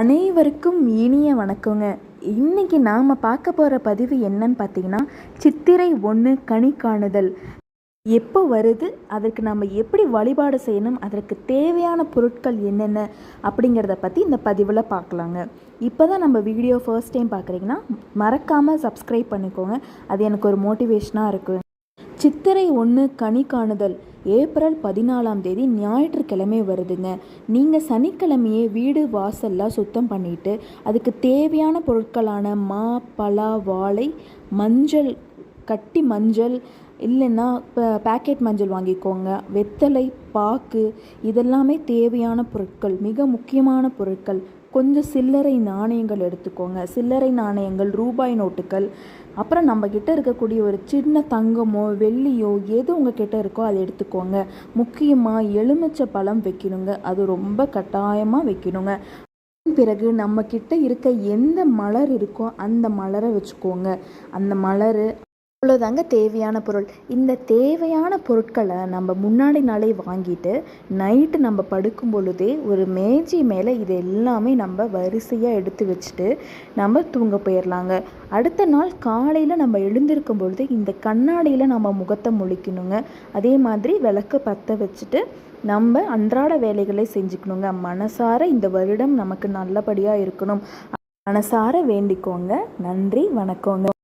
அனைவருக்கும் இனிய வணக்கங்க. இன்றைக்கி நாம் பார்க்க போகிற பதிவு என்னன்னு பார்த்தீங்கன்னா, சித்திரை 1 கனி காணுதல் எப்போ வருது, அதற்கு நம்ம எப்படி வழிபாடு செய்யணும், அதற்கு தேவையான பொருட்கள் என்னென்ன அப்படிங்கிறத பற்றி இந்த பதிவில் பார்க்கலாங்க. இப்போ தான் நம்ம வீடியோ ஃபர்ஸ்ட் டைம் பார்க்குறீங்கன்னா மறக்காமல் சப்ஸ்கிரைப் பண்ணிக்கோங்க. அது எனக்கு ஒரு மோட்டிவேஷனாக இருக்குது. சித்திரை 1 கனி காணுதல் ஏப்ரல் 14 ஞாயிற்றுக்கிழமை வருதுங்க. நீங்கள் சனிக்கிழமையே வீடு வாசல்லாம் சுத்தம் பண்ணிவிட்டு அதுக்கு தேவையான பொருட்களான மா, பலா, வாழை, மஞ்சள், கட்டி மஞ்சள் இல்லைன்னா பேக்கெட் மஞ்சள் வாங்கிக்கோங்க. வெத்தலை, பாக்கு இதெல்லாமே தேவையான பொருட்கள், மிக முக்கியமான பொருட்கள். கொஞ்சம் சில்லறை நாணயங்கள் எடுத்துக்கோங்க. சில்லறை நாணயங்கள், ரூபாய் நோட்டுகள், அப்புறம் நம்மக்கிட்ட இருக்கக்கூடிய ஒரு சின்ன தங்கமோ வெள்ளியோ எது உங்கள் கிட்டே இருக்கோ அதை எடுத்துக்கோங்க. முக்கியமாக எலுமிச்சை பழம் வைக்கணுங்க, அது ரொம்ப கட்டாயமாக வைக்கணுங்க. பிறகு நம்மக்கிட்ட இருக்க எந்த மலர் இருக்கோ அந்த மலரை வச்சுக்கோங்க. அந்த மலர் அவ்வளோதாங்க தேவையான பொருள். இந்த தேவையான பொருட்களை நம்ம முன்னாடி நாளே வாங்கிட்டு நைட்டு நம்ம படுக்கும் பொழுதே ஒரு மேஜை மேலே இது எல்லாமே நம்ம வரிசையாக எடுத்து வச்சுட்டு நம்ம தூங்க போயிடலாங்க. அடுத்த நாள் காலையில் நம்ம எழுந்திருக்கும் பொழுது இந்த கண்ணாடியில் நம்ம முகத்தை முழிக்கணுங்க. அதே மாதிரி விளக்கு பற்ற வச்சுட்டு நம்ம அன்றாட வேலைகளை செஞ்சுக்கணுங்க. மனசார இந்த வருடம் நமக்கு நல்லபடியாக இருக்கணும், மனசார வேண்டிக்கோங்க. நன்றி, வணக்கங்க.